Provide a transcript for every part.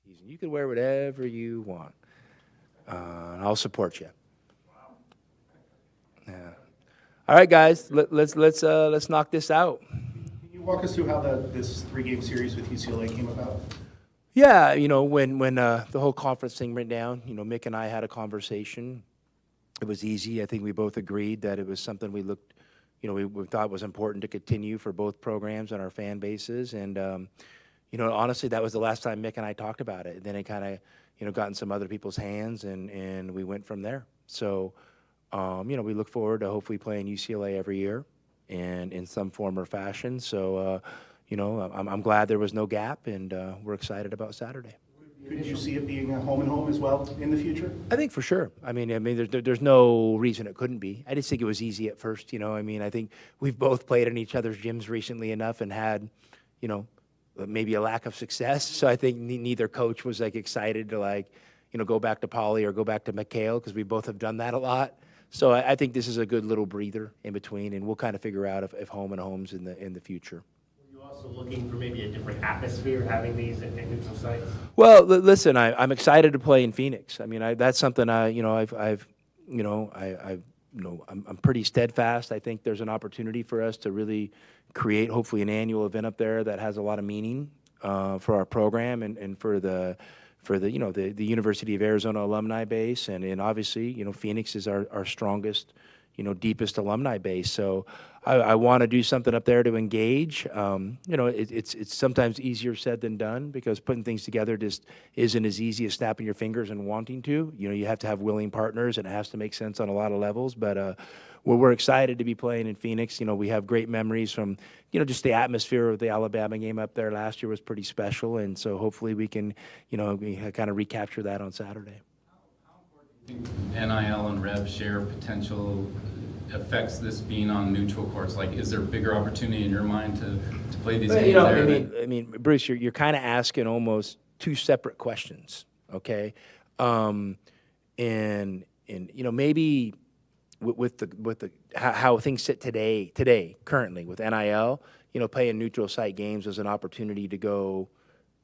season. You can wear whatever you want, and I'll support you. Yeah. All right, guys, let's knock this out. Can you walk us through how this three-game series with UCLA came about? Yeah, when the whole conference thing went down, Mick and I had a conversation. It was easy. I think we both agreed that it was something we looked, we thought was important to continue for both programs and our fan bases. And, honestly, that was the last time Mick and I talked about it. And then it kind of, got in some other people's hands, and we went from there. So, we look forward to hopefully playing UCLA every year and in some form or fashion. So, I'm glad there was no gap, and we're excited about Saturday. Could you see it being a home and home as well in the future? I think for sure. I mean, there's no reason it couldn't be. I just think it was easy at first. I think we've both played in each other's gyms recently enough and had, maybe a lack of success. So I think neither coach was excited to go back to Poly or go back to McKale, because we both have done that a lot. So I think this is a good little breather in between, and we'll kind of figure out if home and home's in the future. Also looking for maybe a different atmosphere having these at neutral sites? Well, listen, I'm excited to play in Phoenix. I mean, that's something I'm pretty steadfast. I think there's an opportunity for us to really create, hopefully, an annual event up there that has a lot of meaning for our program and for the University of Arizona alumni base, and obviously, Phoenix is our strongest, deepest alumni base. So I want to do something up there to engage. It's sometimes easier said than done, because putting things together just isn't as easy as snapping your fingers and wanting to. You have to have willing partners, and it has to make sense on a lot of levels. But we're excited to be playing in Phoenix. We have great memories from, just the atmosphere of the Alabama game up there last year was pretty special. And so hopefully we can, we kind of recapture that on Saturday. NIL and rev share potential affects this being on neutral courts? Is there a bigger opportunity in your mind to play these games there? I mean, Bruce, you're kind of asking almost two separate questions, okay? And maybe with the how things sit today currently with NIL, playing neutral site games is an opportunity to go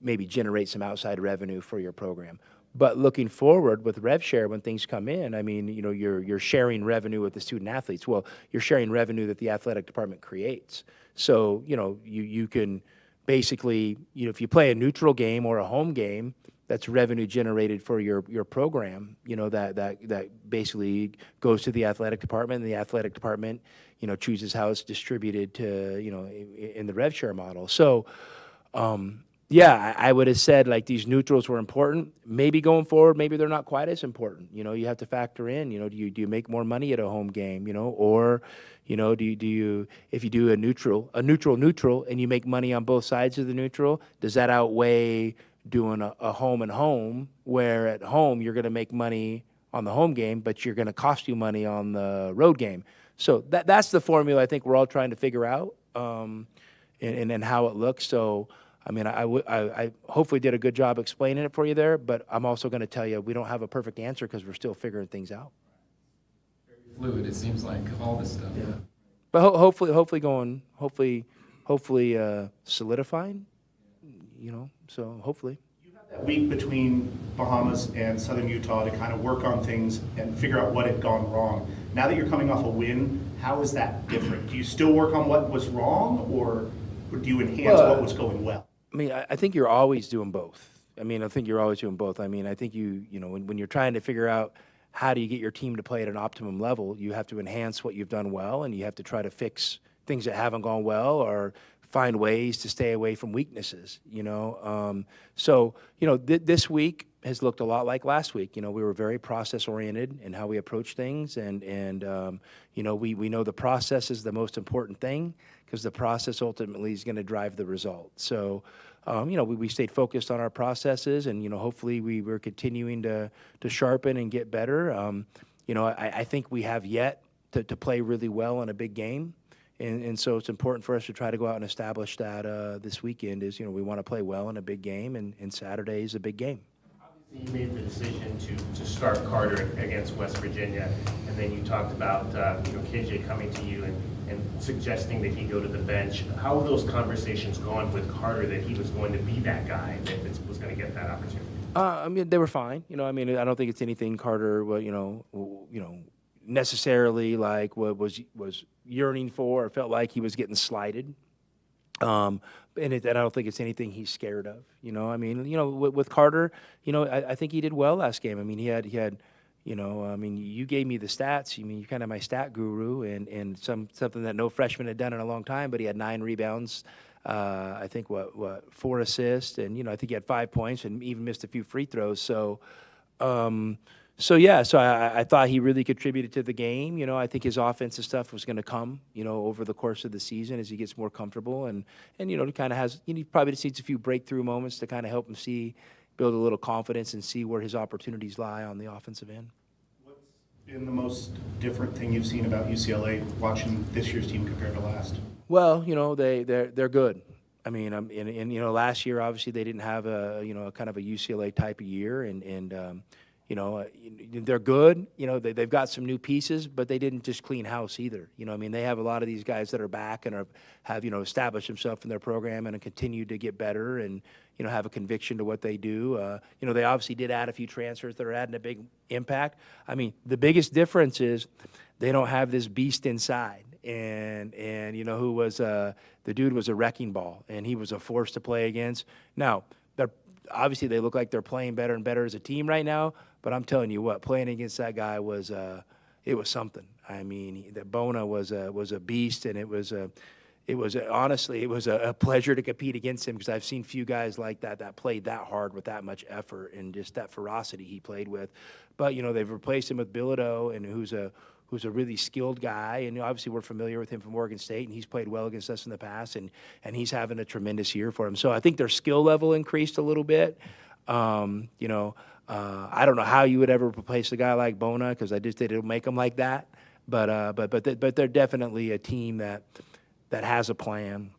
maybe generate some outside revenue for your program. But looking forward with rev share, when things come in, I mean, you're sharing revenue with the student athletes. Well, you're sharing revenue that the athletic department creates. So, you can basically, if you play a neutral game or a home game, that's revenue generated for your program, that basically goes to the athletic department, and the athletic department, chooses how it's distributed to, in the rev share model. So, yeah, I would have said these neutrals were important. Maybe going forward, maybe they're not quite as important. You have to factor in. Do you make more money at a home game? Or do you if you do a neutral, and you make money on both sides of the neutral, does that outweigh doing a home and home, where at home you're going to make money on the home game, but you're going to cost you money on the road game? So that's the formula I think we're all trying to figure out, and how it looks. So. I mean, I hopefully did a good job explaining it for you there, but I'm also going to tell you we don't have a perfect answer, because we're still figuring things out. Very fluid, it seems like, all this stuff. Yeah. But hopefully solidifying, so hopefully. You had that week between Bahamas and Southern Utah to kind of work on things and figure out what had gone wrong. Now that you're coming off a win, how is that different? Do you still work on what was wrong, or do you enhance what was going well? I mean, I think you're always doing both. I think when you're trying to figure out how do you get your team to play at an optimum level, you have to enhance what you've done well, and you have to try to fix things that haven't gone well, or find ways to stay away from weaknesses, So, this week has looked a lot like last week. We were very process-oriented in how we approach things, and we know the process is the most important thing, because the process ultimately is going to drive the result. So, we stayed focused on our processes, and, hopefully we're continuing to sharpen and get better. I think we have yet to play really well in a big game. And so it's important for us to try to go out and establish that this weekend is, we want to play well in a big game, and Saturday is a big game. You made the decision to start Carter against West Virginia, and then you talked about KJ coming to you and suggesting that he go to the bench. How have those conversations gone with Carter, that he was going to be that guy that was going to get that opportunity? I mean, they were fine. I mean, I don't think it's anything Carter, necessarily like what was yearning for or felt like he was getting slighted. Um, and I don't think it's anything he's scared of. I mean, with Carter, I think he did well last game. I mean, he had, I mean, you gave me the stats. I mean, you're kind of my stat guru, and something that no freshman had done in a long time. But he had 9 rebounds. I think 4 assists, and I think he had 5 points, and even missed a few free throws. So I thought he really contributed to the game. I think his offensive stuff was going to come, over the course of the season as he gets more comfortable, and he kind of has, he probably just needs a few breakthrough moments to kind of help him build a little confidence and see where his opportunities lie on the offensive end. What's been the most different thing you've seen about UCLA watching this year's team compared to last? Well, they're good. I mean, last year obviously they didn't have a kind of a UCLA type of year, and they're good. They've got some new pieces, but they didn't just clean house either. I mean, they have a lot of these guys that are back and have established themselves in their program and continue to get better and have a conviction to what they do. They obviously did add a few transfers that are adding a big impact. I mean, the biggest difference is they don't have this beast inside. And who was the dude was a wrecking ball, and he was a force to play against. Now, obviously they look like they're playing better and better as a team right now, but I'm telling you what, playing against that guy was it was something. I mean, the Bona was a beast, and it was honestly a pleasure to compete against him, because I've seen few guys like that played that hard with that much effort and just that ferocity he played with. But they've replaced him with Bilodeau, and who's a really skilled guy, and obviously we're familiar with him from Oregon State, and he's played well against us in the past, and he's having a tremendous year for him. So I think their skill level increased a little bit. I don't know how you would ever replace a guy like Bona, because they don't make them like that. But they're definitely a team that has a plan,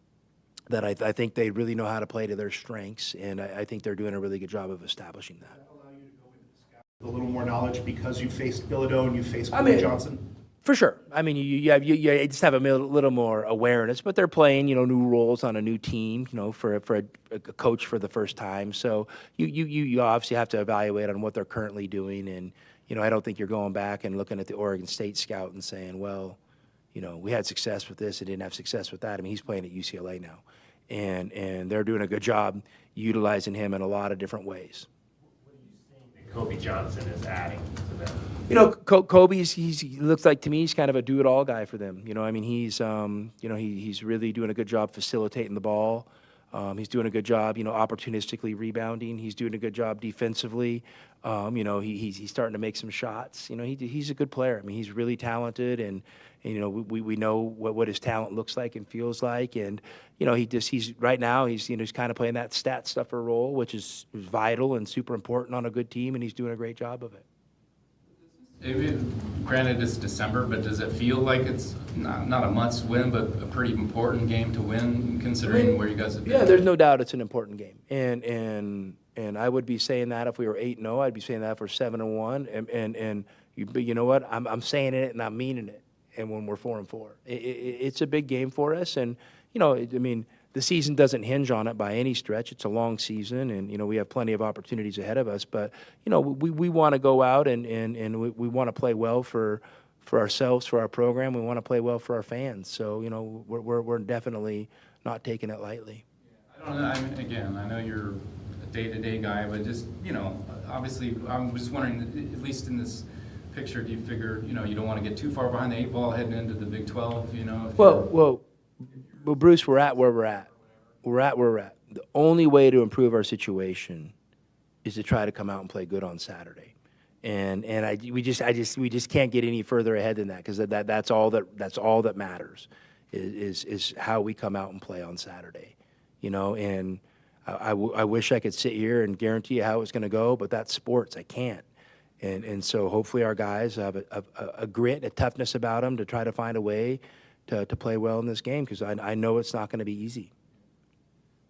that I think they really know how to play to their strengths, and I think they're doing a really good job of establishing that. A little more knowledge because you faced Bilodeau and you faced Kobe Johnson? For sure. I mean, you just have a little more awareness, but they're playing, new roles on a new team, for a coach for the first time. So you obviously have to evaluate on what they're currently doing, and I don't think you're going back and looking at the Oregon State scout and saying, well, we had success with this and didn't have success with that. I mean, he's playing at UCLA now, and they're doing a good job utilizing him in a lot of different ways. Kobe Johnson is adding to them? Kobe, he looks like, to me, he's kind of a do-it-all guy for them. I mean, he's really doing a good job facilitating the ball. He's doing a good job, opportunistically rebounding. He's doing a good job defensively. He's starting to make some shots. He's a good player. I mean, he's really talented, and we know what his talent looks like and feels like. And he's right now he's kind of playing that stat stuffer role, which is vital and super important on a good team, and he's doing a great job of it. Granted, it's December, but does it feel like it's not a must win, but a pretty important game to win, considering where you guys have been? Yeah, there's no doubt it's an important game, and I would be saying that if we were 8-0. I'd be saying that if we're 7-1, and you know what? I'm saying it and I'm meaning it. And when we're 4-4, it's a big game for us, and I mean, the season doesn't hinge on it by any stretch. It's a long season, and we have plenty of opportunities ahead of us. But we want to go out and we want to play well for ourselves, for our program. We want to play well for our fans. So we're definitely not taking it lightly. I don't know. I know you're a day-to-day guy, but just obviously, I'm just wondering, at least in this picture, do you figure you don't want to get too far behind the 8 ball heading into the Big 12? Well, Bruce, we're at where we're at. We're at where we're at. The only way to improve our situation is to try to come out and play good on Saturday, and we just can't get any further ahead than that, because that's all that matters is how we come out and play on Saturday, And I wish I could sit here and guarantee you how it's going to go, but that's sports. I can't. And so hopefully our guys have a grit, a toughness about them to try to find a way to play well in this game, because I know it's not going to be easy.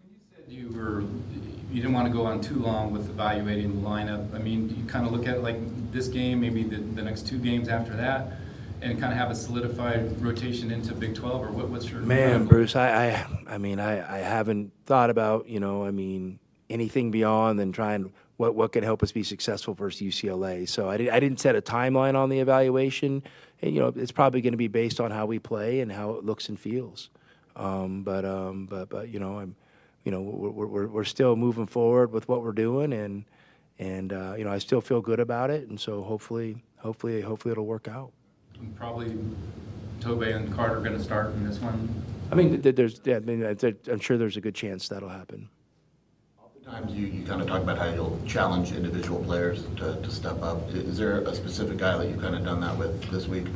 When you said you didn't want to go on too long with evaluating the lineup, I mean, do you kind of look at like this game, maybe the next 2 games after that, and kind of have a solidified rotation into Big 12, or what's your... Man, Bruce, I mean, I haven't thought about, anything beyond than trying what can help us be successful versus UCLA. So I didn't set a timeline on the evaluation. And, it's probably going to be based on how we play and how it looks and feels. But we're still moving forward with what we're doing, and I still feel good about it. And so hopefully it'll work out. And probably Tobey and Carter are going to start in this one. I mean, I'm sure there's a good chance that'll happen. Oftentimes you kind of talk about how you'll challenge individual players to step up. Is there a specific guy that you've kind of done that with this week?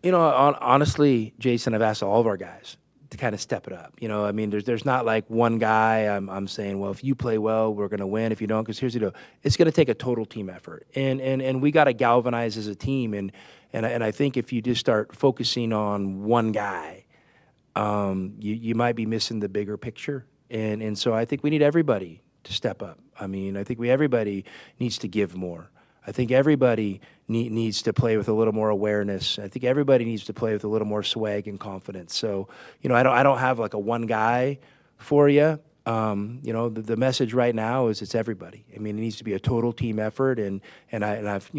Honestly, Jason, I've asked all of our guys to kind of step it up. I mean, there's not like one guy I'm saying, well, if you play well, we're going to win. If you don't, because here's the deal, it's going to take a total team effort, and we got to galvanize as a team. And I think if you just start focusing on one guy, you might be missing the bigger picture. And so I think we need everybody to step up. I mean, I think everybody needs to give more. I think everybody needs to play with a little more awareness. I think everybody needs to play with a little more swag and confidence. So, I don't have like a one guy for you. The message right now is it's everybody. I mean, it needs to be a total team effort, and I've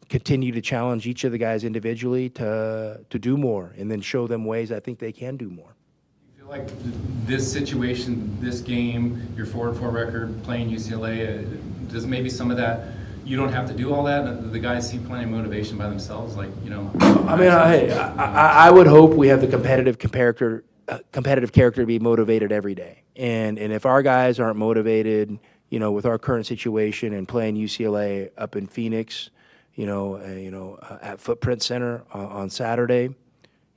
continue to challenge each of the guys individually to do more, and then show them ways I think they can do more. You feel like this situation, this game, your 4-4 record playing UCLA, does maybe some of that, you don't have to do all that? The guys see plenty of motivation by themselves, like, I mean, I would hope we have the competitive character to be motivated every day. And if our guys aren't motivated, with our current situation and playing UCLA up in Phoenix, at Footprint Center on Saturday,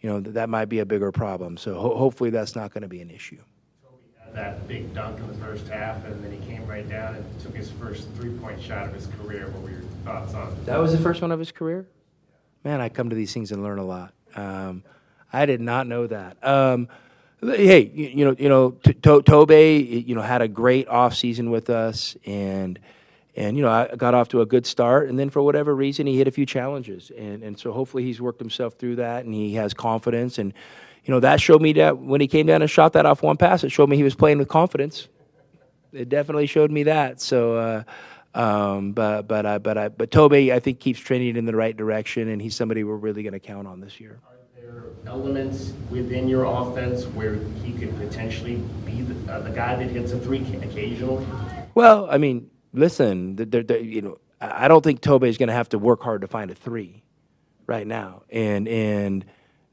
that might be a bigger problem. So hopefully that's not going to be an issue. Had that big dunk in the first half, and then he came right down and took his first three-point shot of his career. What were your thoughts on it? That was the first one of his career? Man, I come to these things and learn a lot. I did not know that. Hey, Tobey, had a great offseason with us, and I got off to a good start, and then for whatever reason, he hit a few challenges. And so hopefully he's worked himself through that, and he has confidence. And, that showed me that when he came down and shot that off one pass, it showed me he was playing with confidence. It definitely showed me that. So, but Tobey, I think, keeps trending in the right direction, and he's somebody we're really going to count on this year. Are there elements within your offense where he could potentially be the guy that hits a three occasionally? Well, I mean, listen, I don't think Tobey's going to have to work hard to find a three right now. And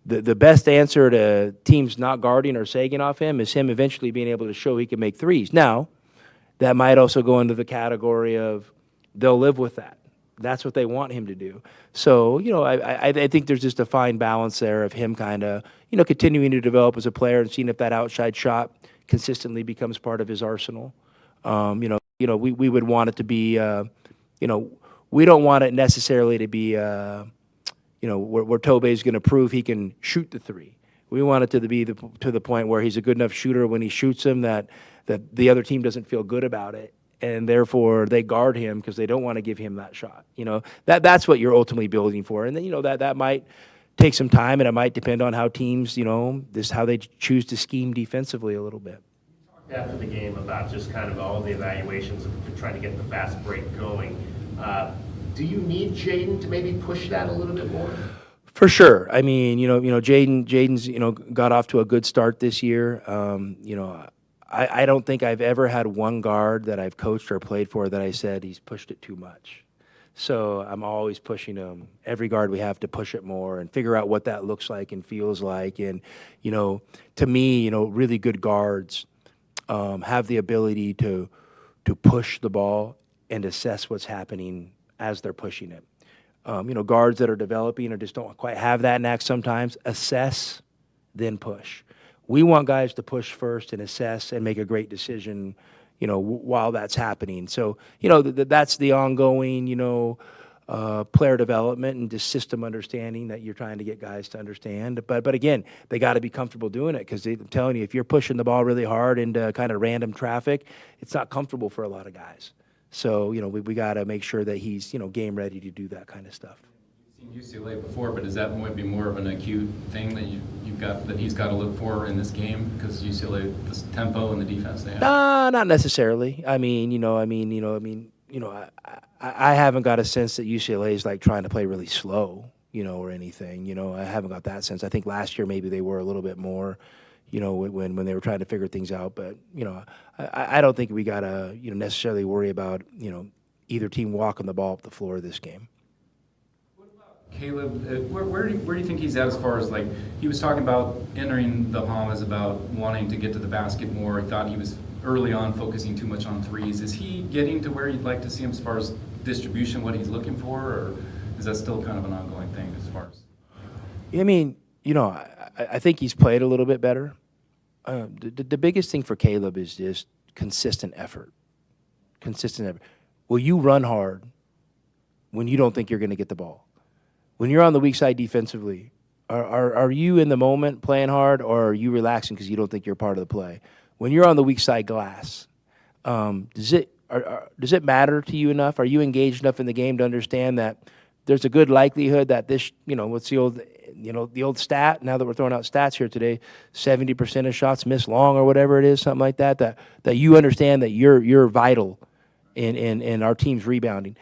the best answer to teams not guarding or sagging off him is him eventually being able to show he can make threes. Now, that might also go into the category of they'll live with that. That's what they want him to do. So, I think there's just a fine balance there of him kind of, continuing to develop as a player and seeing if that outside shot consistently becomes part of his arsenal. We would want it to be, we don't want it necessarily to be, where Tobey's going to prove he can shoot the three. We want it to be to the point where he's a good enough shooter when he shoots them that the other team doesn't feel good about it, and therefore they guard him because they don't want to give him that shot. That's what you're ultimately building for, and then that might take some time, and it might depend on how teams, how they choose to scheme defensively a little bit. After the game about just kind of all the evaluations of trying to get the fast break going. Do you need Jaden to maybe push that a little bit more? For sure. I mean, Jaden's, got off to a good start this year. I don't think I've ever had one guard that I've coached or played for that I said he's pushed it too much. So I'm always pushing him. Every guard we have to push it more and figure out what that looks like and feels like. And, to me, really good guards have the ability to push the ball and assess what's happening as they're pushing it. Guards that are developing or just don't quite have that knack sometimes, assess, then push. We want guys to push first and assess and make a great decision, while that's happening. So, that's the ongoing, player development and just system understanding that you're trying to get guys to understand. But again, they got to be comfortable doing it because I'm telling you, if you're pushing the ball really hard into kind of random traffic, it's not comfortable for a lot of guys. So, we got to make sure that he's, game ready to do that kind of stuff. Seen UCLA before, but is that might be more of an acute thing that you've got, that he's got to look for in this game, because UCLA, the tempo and the defense they have? Nah, not necessarily. I haven't got a sense that UCLA is like trying to play really slow, or anything. I haven't got that sense. I think last year maybe they were a little bit more, when they were trying to figure things out. But I don't think we gotta necessarily worry about either team walking the ball up the floor this game. Caleb, where do you think he's at as far as, like, he was talking about entering the Bahamas, about wanting to get to the basket more. He thought he was early on focusing too much on threes. Is he getting to where you'd like to see him as far as distribution, what he's looking for, or is that still kind of an ongoing thing as far as? I think he's played a little bit better. The biggest thing for Caleb is just consistent effort. Consistent effort. Will you run hard when you don't think you're going to get the ball? When you're on the weak side defensively, are you in the moment playing hard, or are you relaxing because you don't think you're part of the play? When you're on the weak side glass, does it matter to you enough? Are you engaged enough in the game to understand that there's a good likelihood that this, what's the old stat, now that we're throwing out stats here today, 70% of shots miss long or whatever it is, something like that, that you understand that you're vital in our team's rebounding.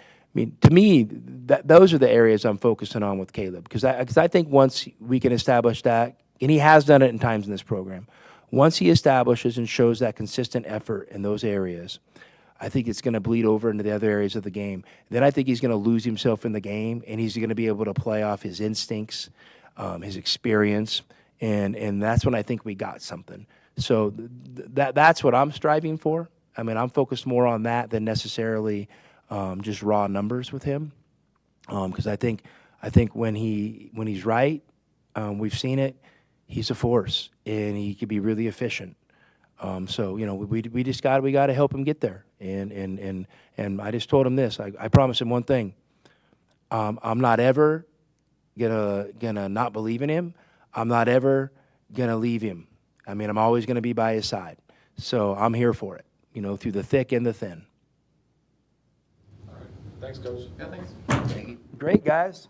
To me, those are the areas I'm focusing on with Caleb, because I think once we can establish that, and he has done it in times in this program, once he establishes and shows that consistent effort in those areas, I think it's going to bleed over into the other areas of the game. Then I think he's going to lose himself in the game, and he's going to be able to play off his instincts, his experience, and that's when I think we got something. So that's what I'm striving for. I'm focused more on that than necessarily just raw numbers with him, because I think when he's right, we've seen it. He's a force, and he can be really efficient. So we got to help him get there, and I just told him this. I promised him one thing. I'm not ever gonna not believe in him. I'm not ever gonna leave him. I'm always gonna be by his side. So I'm here for it, through the thick and the thin. All right. Thanks, Coach. Yeah, thanks. Great, guys.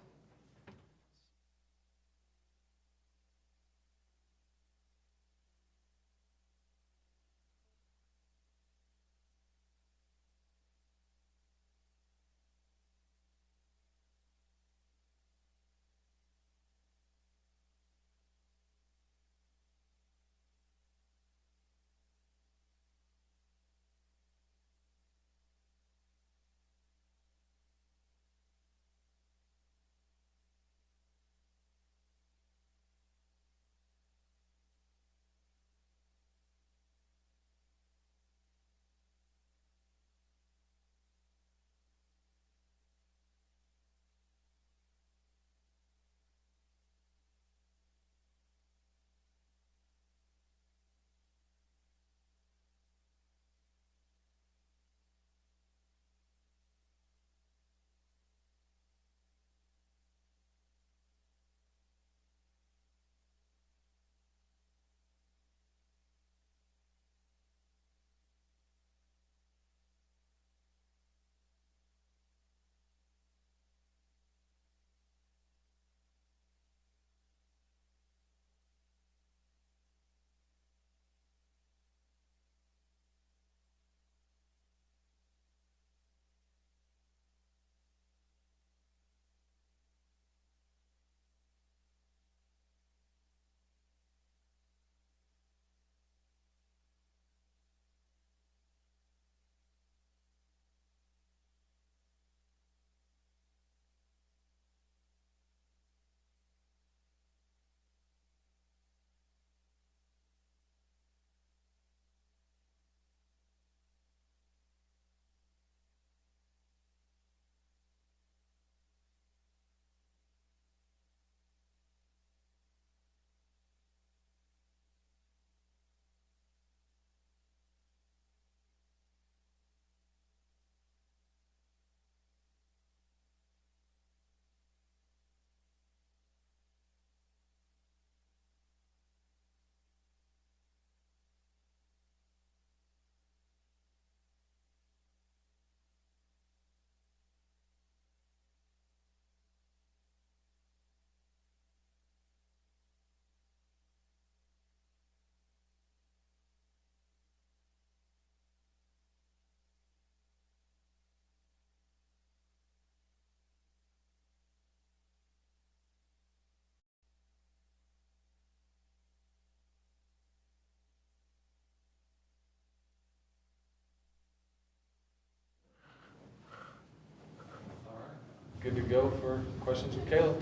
good to go for questions with Caleb.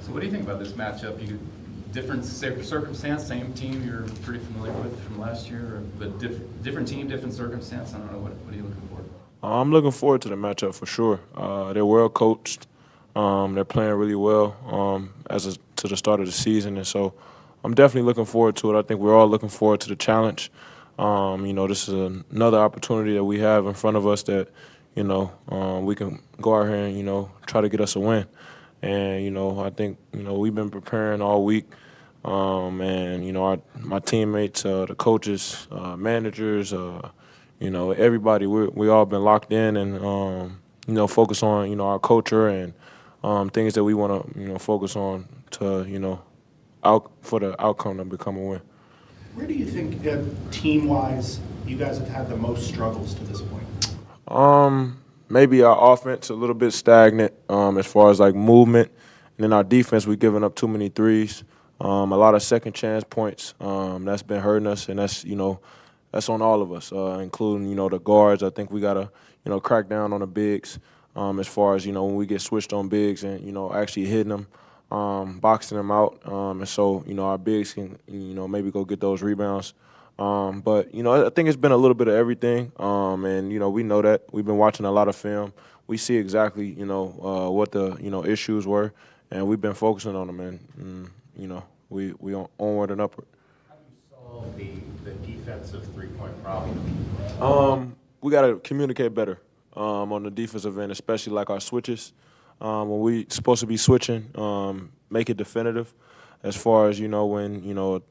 So what do you think about this matchup? Different circumstance, same team you're pretty familiar with from last year, but different team, different circumstance. I don't know. What are you looking for? I'm looking forward to the matchup for sure. They're well coached. They're playing really well to the start of the season, and so I'm definitely looking forward to it. I think we're all looking forward to the challenge. This is another opportunity that we have in front of us that, we can go out here and, try to get us a win. And, I think, we've been preparing all week. My teammates, the coaches, managers, everybody, we all been locked in and, focus on, our culture and things that we want to, focus on to, for the outcome to become a win. Where do you think, team-wise, you guys have had the most struggles to this point? Maybe our offense a little bit stagnant as far as like movement, and then our defense we're giving up too many threes. A lot of second chance points that's been hurting us, and that's that's on all of us, including the guards. I think we gotta crack down on the bigs as far as when we get switched on bigs and actually hitting them. Boxing them out, and so our bigs can maybe go get those rebounds. But I think it's been a little bit of everything, and we know that we've been watching a lot of film. We see exactly what the issues were, and we've been focusing on them, and we onward and upward. How do you solve the defensive three-point problem? We got to communicate better on the defensive end, especially like our switches. When we supposed to be switching, make it definitive. As far as when a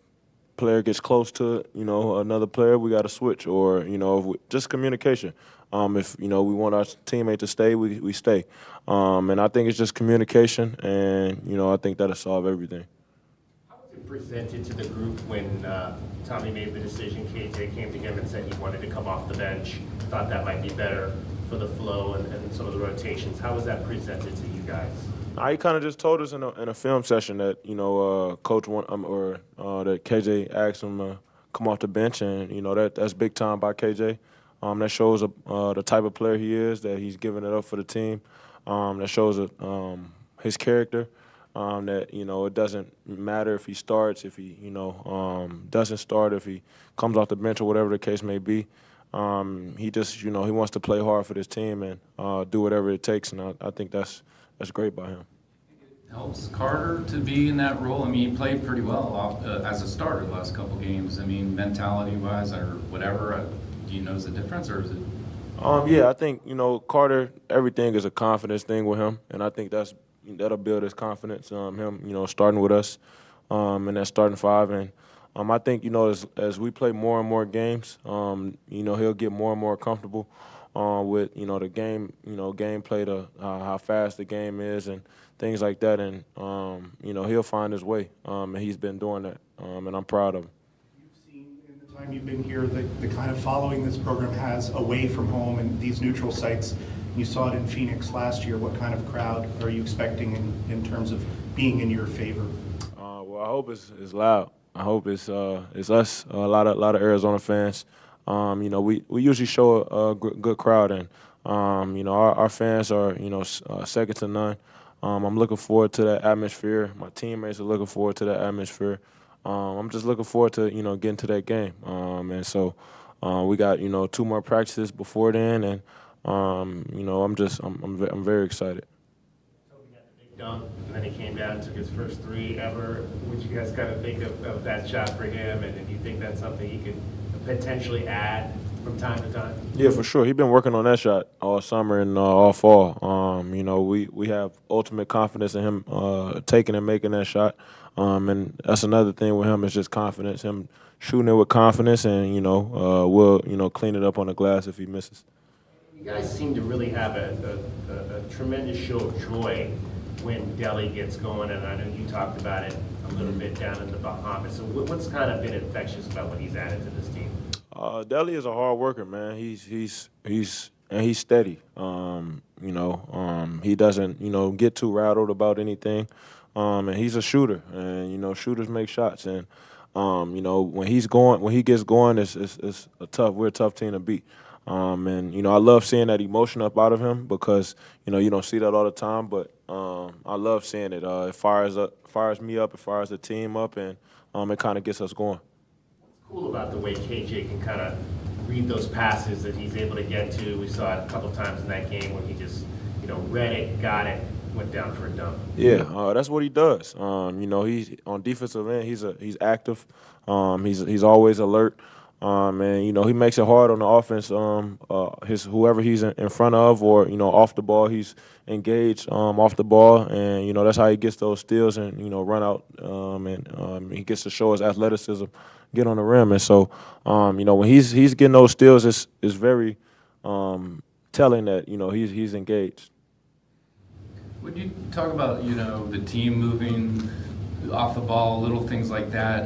player gets close to another player, we got to switch. Or just communication. If we want our teammate to stay, we stay. And I think it's just communication, and I think that'll solve everything. How was it presented to the group when Tommy made the decision? KJ came to him and said he wanted to come off the bench, thought that might be better for the flow and some of the rotations. How was that presented to you guys? He kind of just told us in a film session that coach that KJ asked him to come off the bench, and that's big time by KJ. That shows the type of player he is, that he's giving it up for the team. That shows his character. That it doesn't matter if he starts, if he doesn't start, if he comes off the bench or whatever the case may be. He just he wants to play hard for this team and do whatever it takes, and I think that's great by him. Helps Carter to be in that role. I mean, he played pretty well as a starter the last couple games. I mean, mentality-wise or whatever. Do you notice a difference, or is it? Yeah, I think Carter. Everything is a confidence thing with him, and I think that'll build his confidence. Him, starting with us, in that starting five, and I think as we play more and more games, he'll get more and more comfortable with the game, gameplay, how fast the game is, and things like that, and he'll find his way, and he's been doing that, and I'm proud of him. You've seen in the time you've been here the kind of following this program has away from home and these neutral sites. You saw it in Phoenix last year. What kind of crowd are you expecting in terms of being in your favor? Well, I hope it's loud. I hope it's us, a lot of Arizona fans. We usually show a good crowd, and our fans are second to none. I'm looking forward to that atmosphere. My teammates are looking forward to that atmosphere. I'm just looking forward to getting to that game. And so we got 2 more practices before then, and I'm very excited. Toby got the big dunk, and then he came down and took his first 3 ever. What you guys kind of think of that shot for him, and do you think that's something he could potentially add from time to time? Yeah, for sure. He's been working on that shot all summer and all fall. We have ultimate confidence in him taking and making that shot. And that's another thing with him is just confidence. Him shooting it with confidence, and we'll clean it up on the glass if he misses. You guys seem to really have a tremendous show of joy when Delhi gets going, and I know you talked about it a little bit down in the Bahamas. So what's kind of been infectious about what he's added to this team? Delhi is a hard worker, man. He's steady. He doesn't get too rattled about anything. And he's a shooter, and shooters make shots. And when he gets going, it's a tough. We're a tough team to beat. And, I love seeing that emotion up out of him because, you don't see that all the time. But I love seeing it. It fires me up, it fires the team up, and it kind of gets us going. Cool about the way KJ can kind of read those passes that he's able to get to. We saw it a couple times in that game where he just, read it, got it, went down for a dunk. Yeah, that's what he does. He's on defensive end. He's active. He's always alert. And he makes it hard on the offense. Whoever he's in front of, or off the ball, he's engaged off the ball, and that's how he gets those steals and run out. And he gets to show his athleticism, get on the rim. And so when he's getting those steals, it's very telling that he's engaged. Would you talk about, the team moving off the ball, little things like that?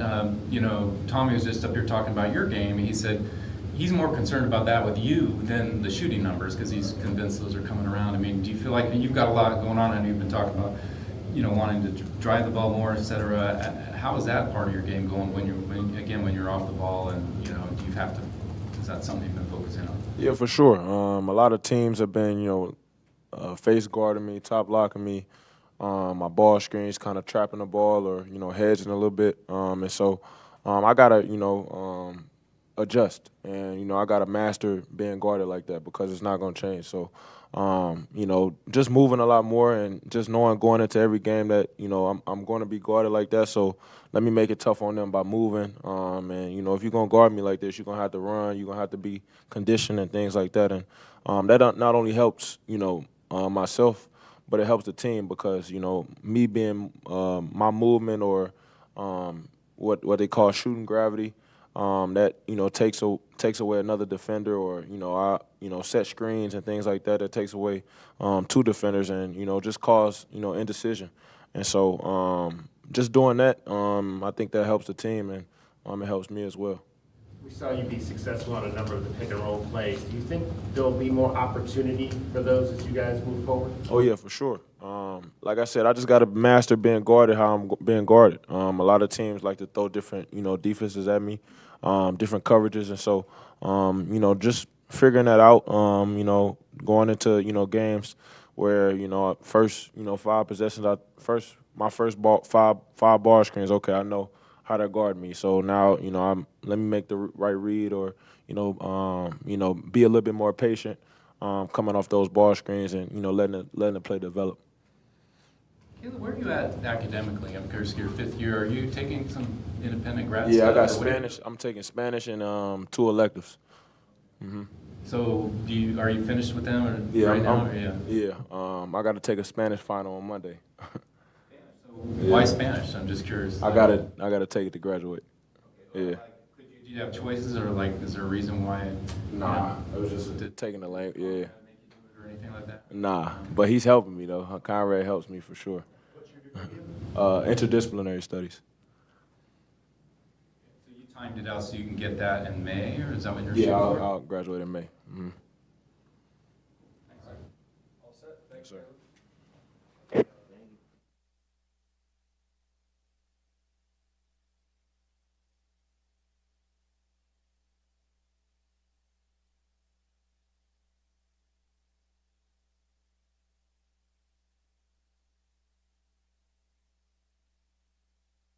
Tommy was just up here talking about your game. He said he's more concerned about that with you than the shooting numbers because he's convinced those are coming around. I mean, do you feel like you've got a lot going on? I know you've been talking about, wanting to drive the ball more, et cetera. How is that part of your game going when you're off the ball, and do you have to? Is that something you've been focusing on? Yeah, for sure. A lot of teams have been, face guarding me, top locking me. My ball screens kind of trapping the ball or, hedging a little bit. And so I got to, adjust. And, I got to master being guarded like that because it's not going to change. So, just moving a lot more and just knowing going into every game that, I'm going to be guarded like that. So let me make it tough on them by moving. And, if you're going to guard me like this, you're going to have to run. You're going to have to be conditioned and things like that. And that not only helps, myself, but it helps the team because, me being my movement or what they call shooting gravity, that, takes away another defender or, I set screens and things like that. That takes away two defenders and, just cause, indecision. And so just doing that, I think that helps the team and it helps me as well. We saw you be successful on a number of the pick and roll plays. Do you think there'll be more opportunity for those as you guys move forward? Oh, yeah, for sure. Like I said, I just got to master being guarded how I'm being guarded. A lot of teams like to throw different, defenses at me, different coverages. And so, just figuring that out, going into, games where, first, 5 possessions, my first ball, five bar screens, okay, I know how to guard me. So now, let me make the right read or, be a little bit more patient coming off those ball screens and, letting the play develop. Caleb, where are you at academically? I'm curious, your 5th year. Are you taking some independent grad Yeah, I got stuff, or what Spanish. I'm taking Spanish and 2 electives. Mm-hmm. So are you finished with them or Yeah, right now? Yeah. I got to take a Spanish final on Monday. Why Spanish? I'm just curious. I gotta take it to graduate. Yeah. Do you have choices, or is there a reason why? Nah, it was just taking the language. Yeah. Or anything like that? Nah, but he's helping me though. Conrad helps me for sure. Interdisciplinary studies. So you timed it out so you can get that in May, or is that when you're Yeah, shooting for? I'll graduate in May. Mm-hmm. All set? Thanks, Yes, sir.